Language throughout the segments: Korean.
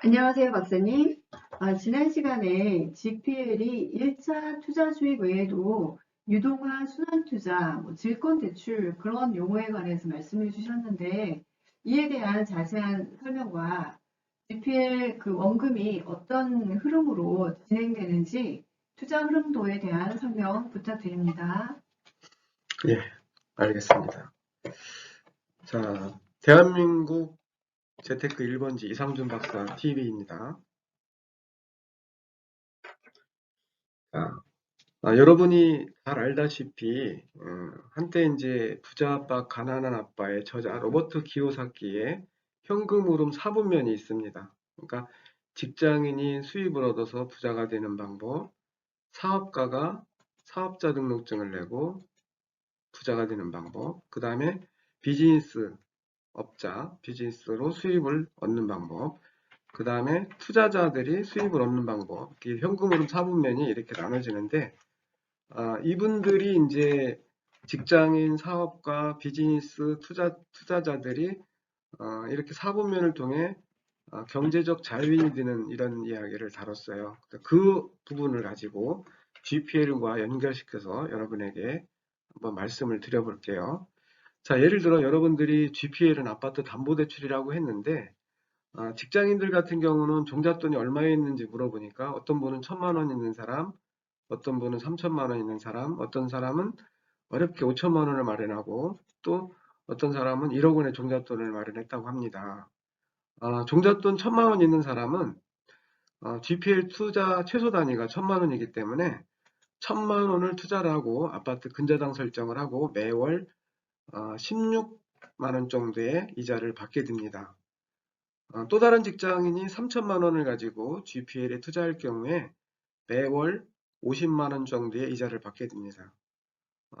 안녕하세요, 박사님. 지난 시간에 GPL이 1차 투자 수익 외에도 유동화 순환투자, 질권대출 그런 용어에 관해서 말씀해 주셨는데 이에 대한 자세한 설명과 GPL 그 원금이 어떤 흐름으로 진행되는지 투자 흐름도에 대한 설명 부탁드립니다. 예, 알겠습니다. 자, 대한민국 재테크 1번지 이상준 박사 TV입니다. 여러분이 잘 알다시피 한때 이제 부자 아빠 가난한 아빠의 저자 로버트 키요사키의 현금 흐름 4분면이 있습니다. 그러니까 직장인이 수입을 얻어서 부자가 되는 방법, 사업가가 사업자 등록증을 내고 부자가 되는 방법, 그 다음에 비즈니스로 수입을 얻는 방법, 그 다음에 투자자들이 수입을 얻는 방법, 현금흐름 4분면이 이렇게 나눠지는데, 이분들이 이제 직장인, 사업가, 비즈니스, 투자자들이 이렇게 4분면을 통해 경제적 자유인이 되는 이런 이야기를 다뤘어요. 그 부분을 가지고 GPL과 연결시켜서 여러분에게 한번 말씀을 드려볼게요. 자, 예를 들어 여러분들이 GPL은 아파트 담보대출이라고 했는데 직장인들 같은 경우는 종잣돈이 얼마에 있는지 물어보니까 어떤 분은 1,000만 원 있는 사람, 어떤 분은 3천만 원 있는 사람, 어떤 사람은 어렵게 5천만 원을 마련하고 또 어떤 사람은 1억 원의 종잣돈을 마련했다고 합니다. 종잣돈 1,000만 원 있는 사람은 GPL 투자 최소 단위가 1,000만 원이기 때문에 1,000만 원을 투자를 하고 아파트 근저당 설정을 하고 매월 16만 원 정도의 이자를 받게 됩니다. 또 다른 직장인이 3천만 원을 가지고 GPL에 투자할 경우에 매월 50만 원 정도의 이자를 받게 됩니다.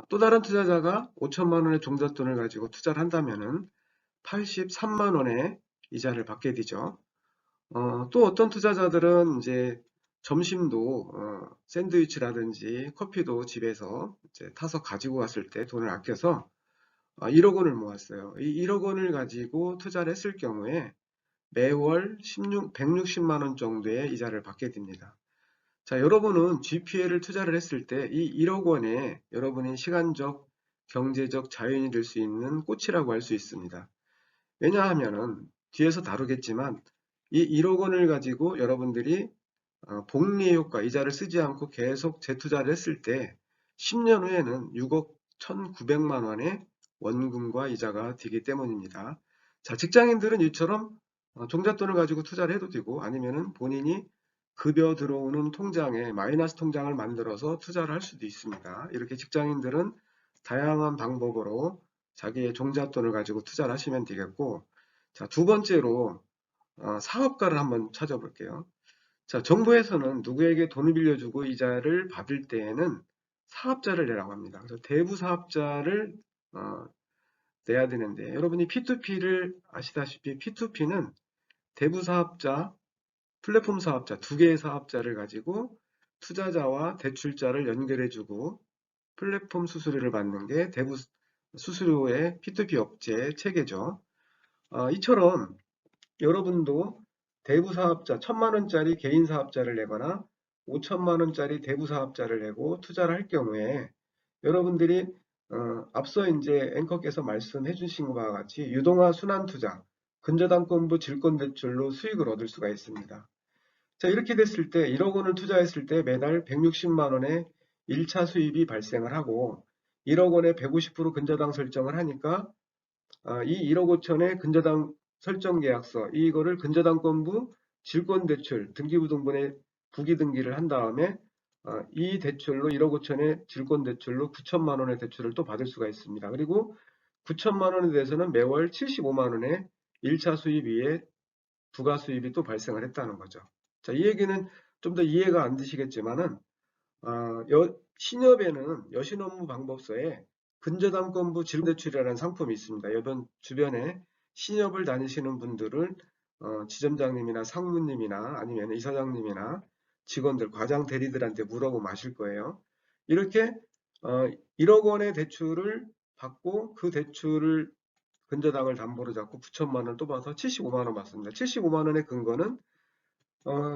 또 다른 투자자가 5천만 원의 종잣돈을 가지고 투자를 한다면은 83만 원의 이자를 받게 되죠. 또 어떤 투자자들은 이제 점심도 샌드위치라든지 커피도 집에서 이제 타서 가지고 갔을 때 돈을 아껴서 1억 원을 모았어요. 이 1억 원을 가지고 투자를 했을 경우에 매월 160만 원 정도의 이자를 받게 됩니다. 자, 여러분은 GPL을 투자를 했을 때 이 1억 원에 여러분이 시간적, 경제적 자유인이 될 수 있는 꽃이라고 할 수 있습니다. 왜냐하면은 뒤에서 다루겠지만 이 1억 원을 가지고 여러분들이 복리 효과, 이자를 쓰지 않고 계속 재투자를 했을 때 10년 후에는 6억 1,900만 원의 원금과 이자가 되기 때문입니다. 자, 직장인들은 이처럼 종잣돈을 가지고 투자를 해도 되고 아니면은 본인이 급여 들어오는 통장에 마이너스 통장을 만들어서 투자를 할 수도 있습니다. 이렇게 직장인들은 다양한 방법으로 자기의 종잣돈을 가지고 투자를 하시면 되겠고, 자, 두 번째로 사업가를 한번 찾아볼게요. 자, 정부에서는 누구에게 돈을 빌려주고 이자를 받을 때에는 사업자를 내라고 합니다. 그래서 대부 사업자를 내야 되는데 여러분이 P2P를 아시다시피 P2P는 대부 사업자, 플랫폼 사업자 두 개의 사업자를 가지고 투자자와 대출자를 연결해주고 플랫폼 수수료를 받는 게 대부 수수료의 P2P 업체 체계죠. 이처럼 여러분도 대부 사업자 1,000만 원짜리 개인 사업자를 내거나 5천만 원짜리 대부 사업자를 내고 투자를 할 경우에 여러분들이 앞서 이제 앵커께서 말씀해 주신 것과 같이 유동화 순환 투자, 근저당권부 질권대출로 수익을 얻을 수가 있습니다. 자, 이렇게 됐을 때 1억 원을 투자했을 때 매달 160만 원의 1차 수입이 발생을 하고 1억 원에 150% 근저당 설정을 하니까 이 1억 5천의 근저당 설정 계약서 이거를 근저당권부 질권대출 등기부등본에 부기등기를 한 다음에 이 대출로 1억 5천의 질권대출로 9천만 원의 대출을 또 받을 수가 있습니다. 그리고 9천만 원에 대해서는 매월 75만 원의 1차 수입 위에 부가 수입이 또 발생을 했다는 거죠. 자, 이 얘기는 좀 더 이해가 안 되시겠지만은 신협에는 여신업무방법서에 근저당권부 질대출이라는 상품이 있습니다. 여러분 주변에 신협을 다니시는 분들은 지점장님이나 상무님이나 아니면 이사장님이나 직원들, 과장 대리들한테 물어보면 아실 거예요. 이렇게 1억 원의 대출을 받고 그 대출을 근저당을 담보로 잡고 9천만 원 또 받아서 75만 원 받습니다. 75만 원의 근거는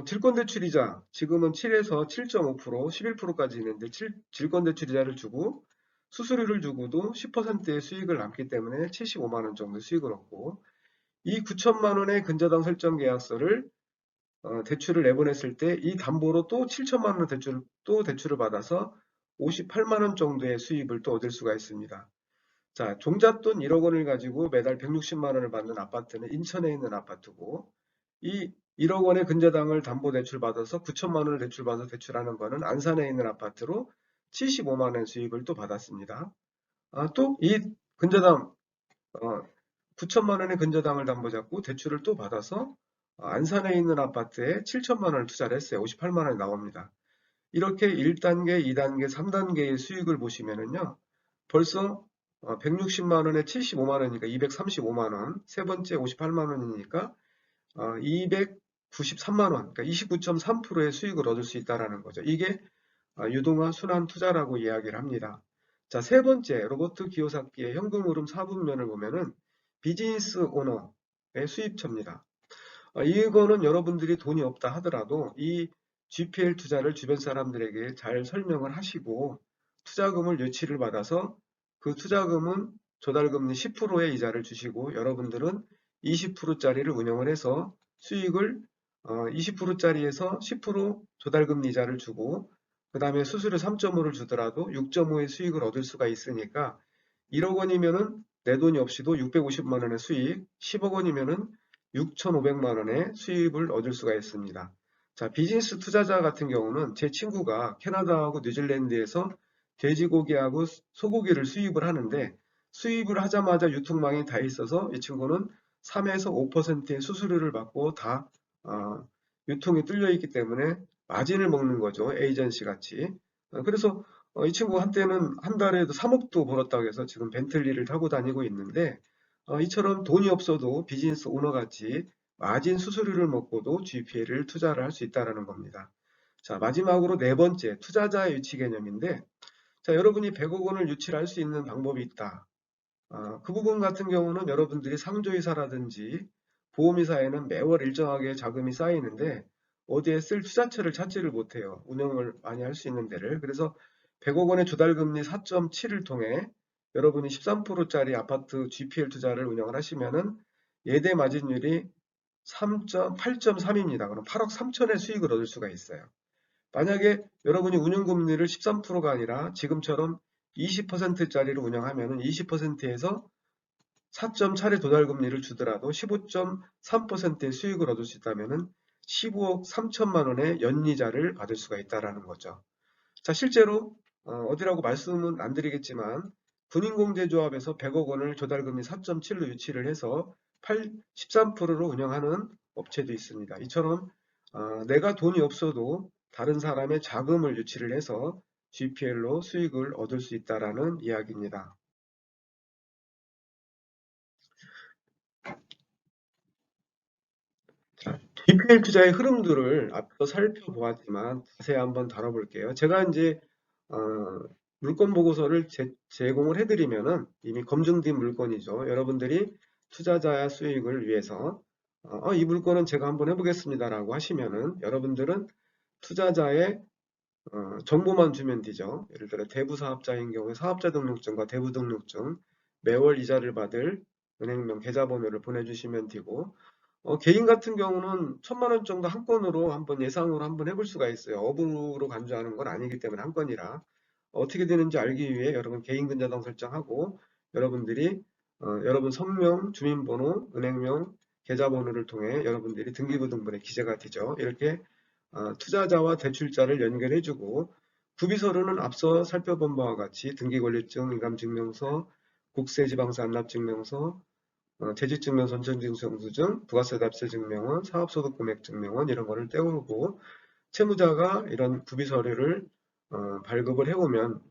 질권대출이자 지금은 7에서 7.5%, 11%까지 있는데 질권대출이자를 주고 수수료를 주고도 10%의 수익을 남기 때문에 75만 원 정도 수익을 얻고, 이 9천만 원의 근저당 설정 계약서를 대출을 내보냈을 때 이 담보로 또 7천만 원 대출을 받아서 58만 원 정도의 수입을 또 얻을 수가 있습니다. 자, 종잣돈 1억 원을 가지고 매달 160만 원을 받는 아파트는 인천에 있는 아파트고, 이 1억 원의 근저당을 담보 대출 받아서 9천만 원을 대출받아서 대출하는 거는 안산에 있는 아파트로 75만 원 수입을 또 받았습니다. 또 이 근저당 9천만 원의 근저당을 담보 잡고 대출을 또 받아서 안산에 있는 아파트에 7천만 원을 투자를 했어요. 58만 원이 나옵니다. 이렇게 1단계, 2단계, 3단계의 수익을 보시면은요, 벌써 160만 원에 75만 원이니까 235만 원, 세 번째 58만 원이니까 293만 원, 그러니까 29.3%의 수익을 얻을 수 있다는 거죠. 이게 유동화 순환 투자라고 이야기를 합니다. 자, 세 번째, 로버트 기요사키의 현금 흐름 4분면을 보면은 비즈니스 오너의 수입처입니다. 이거는 여러분들이 돈이 없다 하더라도 이 GPL 투자를 주변 사람들에게 잘 설명을 하시고 투자금을 유치를 받아서 그 투자금은 조달금리 10%의 이자를 주시고 여러분들은 20%짜리를 운영을 해서 수익을 20%짜리에서 10% 조달금리 이자를 주고 그 다음에 수수료 3.5를 주더라도 6.5의 수익을 얻을 수가 있으니까 1억 원이면은 내 돈이 없이도 650만 원의 수익, 10억 원이면은 6,500만 원의 수입을 얻을 수가 있습니다. 자, 비즈니스 투자자 같은 경우는 제 친구가 캐나다하고 뉴질랜드에서 돼지고기하고 소고기를 수입을 하는데 수입을 하자마자 유통망이 다 있어서 이 친구는 3에서 5%의 수수료를 받고 다 유통이 뚫려 있기 때문에 마진을 먹는 거죠. 에이전시 같이. 그래서 이 친구 한때는 한 달에도 3억도 벌었다고 해서 지금 벤틀리를 타고 다니고 있는데 이처럼 돈이 없어도 비즈니스 오너 같이 마진 수수료를 먹고도 GPL을 투자를 할 수 있다는 겁니다. 자, 마지막으로 네 번째, 투자자의 유치 개념인데, 자, 여러분이 100억 원을 유치할 수 있는 방법이 있다. 그 부분 같은 경우는 여러분들이 상조이사라든지 보험이사에는 매월 일정하게 자금이 쌓이는데 어디에 쓸 투자처를 찾지를 못해요. 운영을 많이 할 수 있는 데를. 그래서 100억 원의 조달금리 4.7을 통해 여러분이 13%짜리 아파트 GPL 투자를 운영을 하시면은 예대 마진율이 8.3입니다. 그럼 8억 3천의 수익을 얻을 수가 있어요. 만약에 여러분이 운용금리를 13%가 아니라 지금처럼 20%짜리를 운영하면 20%에서 4.4의 도달금리를 주더라도 15.3%의 수익을 얻을 수 있다면 15억 3천만 원의 연이자를 받을 수가 있다는 거죠. 자, 실제로 어디라고 말씀은 안 드리겠지만 군인공제조합에서 100억 원을 조달금리 4.7로 유치를 해서 13%로 운영하는 업체도 있습니다. 이처럼 내가 돈이 없어도 다른 사람의 자금을 유치를 해서 GPL로 수익을 얻을 수 있다는 이야기입니다. 자, GPL 투자의 흐름들을 앞서 살펴보았지만 자세히 한번 다뤄볼게요. 제가 이제 물건 보고서를 제공을 해드리면은 이미 검증된 물건이죠. 여러분들이 투자자 수익을 위해서 이 물건은 제가 한번 해보겠습니다라고 하시면은 여러분들은 투자자의 정보만 주면 되죠. 예를 들어 대부사업자인 경우에 사업자 등록증과 대부 등록증, 매월 이자를 받을 은행명 계좌번호를 보내주시면 되고 개인 같은 경우는 1,000만 원 정도 한 건으로 한번 예상으로 한번 해볼 수가 있어요. 업으로 간주하는 건 아니기 때문에 한 건이라 어떻게 되는지 알기 위해 여러분 개인 근저당 설정하고 여러분들이 여러분 성명, 주민번호, 은행명, 계좌번호를 통해 여러분들이 등기부등본에 기재가 되죠. 이렇게 투자자와 대출자를 연결해주고 구비서류는 앞서 살펴본 바와 같이 등기권리증, 인감증명서, 국세지방세 안납증명서, 재직증명서, 전천징수영수증, 부가세 납세 증명원, 사업소득 금액 증명원 이런 거를 떼오고 채무자가 이런 구비서류를 발급을 해오면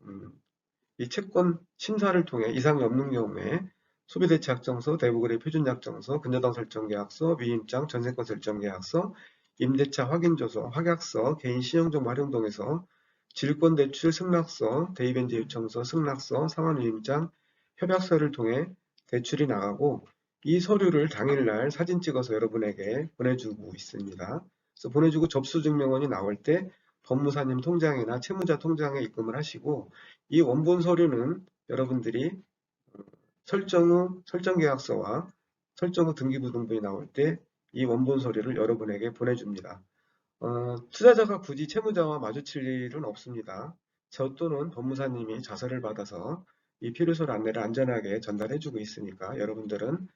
이 채권 심사를 통해 이상이 없는 경우에 소비대체약정서, 대부거래 표준약정서, 근저당 설정계약서, 위임장, 전세권 설정계약서, 임대차 확인조서, 확약서, 개인 신용정보 활용동에서 질권대출 승낙서, 대입변제 요청서, 승낙서, 상환위임장, 협약서를 통해 대출이 나가고 이 서류를 당일날 사진 찍어서 여러분에게 보내주고 있습니다. 그래서 보내주고 접수 증명원이 나올 때 법무사님 통장이나 채무자 통장에 입금을 하시고, 이 원본 서류는 여러분들이 설정 후 설정계약서와 설정 후 등기부등본이 나올 때 이 원본 서류를 여러분에게 보내줍니다. 투자자가 굳이 채무자와 마주칠 일은 없습니다. 저 또는 법무사님이 자서를 받아서 이 필요서 안내를 안전하게 전달해주고 있으니까 여러분들은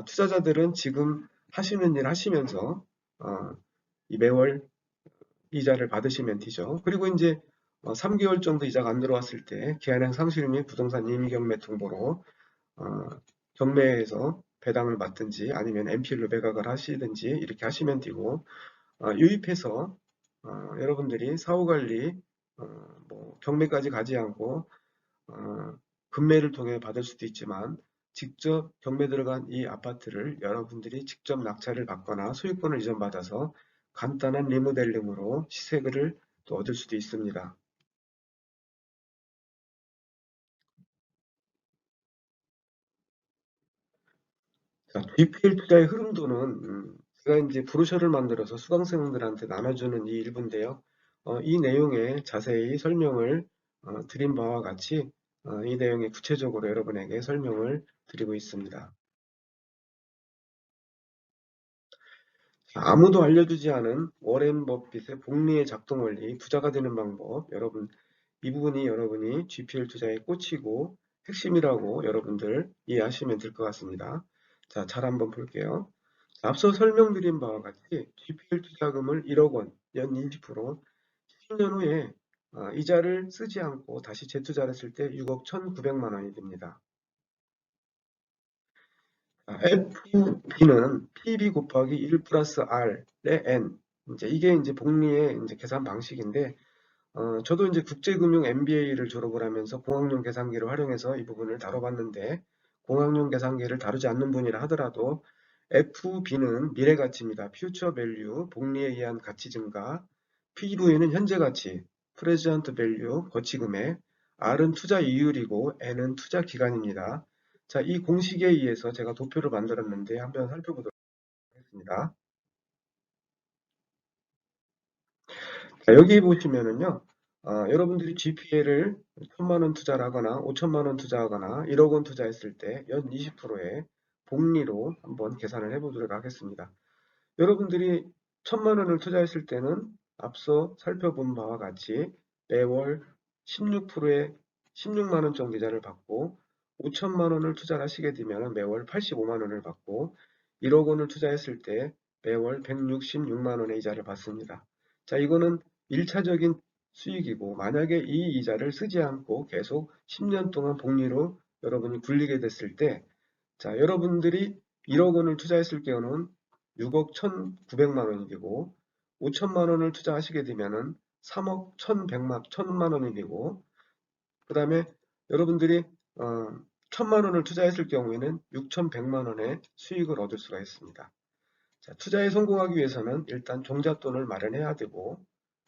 투자자들은 지금 하시는 일 하시면서 이 매월 이자를 받으시면 되죠. 그리고 이제 3개월 정도 이자가 안 들어왔을 때 기한행 상실 및 부동산 임의 경매 통보로 경매에서 배당을 받든지 아니면 MPL로 매각을 하시든지 이렇게 하시면 되고, 유입해서 여러분들이 사후관리 뭐 경매까지 가지 않고 급매를 통해 받을 수도 있지만, 직접 경매 들어간 이 아파트를 여러분들이 직접 낙찰을 받거나 소유권을 이전받아서 간단한 리모델링으로 시세를 또 얻을 수도 있습니다. 자, GPL 투자의 흐름도는 제가 이제 브로셔를 만들어서 수강생들한테 나눠주는 이 일부인데요. 이 내용에 자세히 설명을 드린 바와 같이 이 내용에 구체적으로 여러분에게 설명을 드리고 있습니다. 자, 아무도 알려주지 않은 워렌 버핏의 복리의 작동 원리, 부자가 되는 방법, 여러분 이 부분이 여러분이 GPL 투자의 꽃이고 핵심이라고 여러분들 이해하시면 될 것 같습니다. 자, 잘 한번 볼게요. 앞서 설명드린 바와 같이 GPL 투자금을 1억 원, 연 20%, 10년 후에 이자를 쓰지 않고 다시 재투자를 했을 때 6억 1,900만 원이 됩니다. FB는 PB 곱하기 1 플러스 R의 N. 이게 이제 복리의 이제 계산 방식인데, 저도 이제 국제금융 MBA를 졸업을 하면서 공학용 계산기를 활용해서 이 부분을 다뤄봤는데, 공학용 계산기를 다루지 않는 분이라 하더라도 FB는 미래 가치입니다. Future Value, 복리에 의한 가치 증가. PV는 현재 가치, Present Value, 거치 금액. R은 투자 이율이고 N은 투자 기간입니다. 자, 이 공식에 의해서 제가 도표를 만들었는데 한번 살펴보도록 하겠습니다. 자, 여기 보시면은요, 여러분들이 GPL을 1,000만 원 투자를 하거나 5천만 원 투자하거나 1억 원 투자했을 때 연 20%의 복리로 한번 계산을 해보도록 하겠습니다. 여러분들이 1,000만 원을 투자했을 때는 앞서 살펴본 바와 같이 매월 16%의 16만 원 정도 이자를 받고, 5천만 원을 투자를 하시게 되면 매월 85만 원을 받고, 1억 원을 투자했을 때 매월 166만 원의 이자를 받습니다. 자, 이거는 1차적인 수익이고, 만약에 이 이자를 쓰지 않고 계속 10년 동안 복리로 여러분이 굴리게 됐을 때, 자, 여러분들이 1억 원을 투자했을 경우는 6억 1,900만 원이 되고, 5천만 원을 투자하시게 되면은 3억 1,100만 원이 되고, 그 다음에 여러분들이 1,000만 원을 투자했을 경우에는 6,100만 원의 수익을 얻을 수가 있습니다. 자, 투자에 성공하기 위해서는 일단 종잣돈을 마련해야 되고,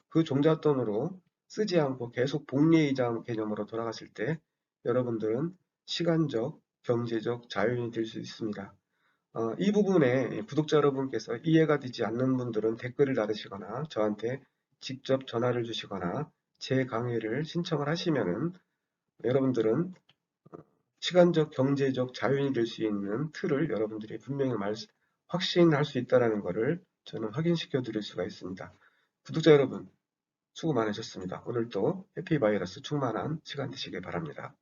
그 종잣돈으로 쓰지 않고 계속 복리이자 개념으로 돌아갔을 때 여러분들은 시간적, 경제적 자유인이 될 수 있습니다. 이 부분에 구독자 여러분께서 이해가 되지 않는 분들은 댓글을 달으시거나 저한테 직접 전화를 주시거나 제 강의를 신청을 하시면은 여러분들은 시간적, 경제적 자유인이 될 수 있는 틀을 여러분들이 분명히 확신할 수 있다는 것을 저는 확인시켜 드릴 수가 있습니다. 구독자 여러분, 수고 많으셨습니다. 오늘도 해피바이러스 충만한 시간 되시길 바랍니다.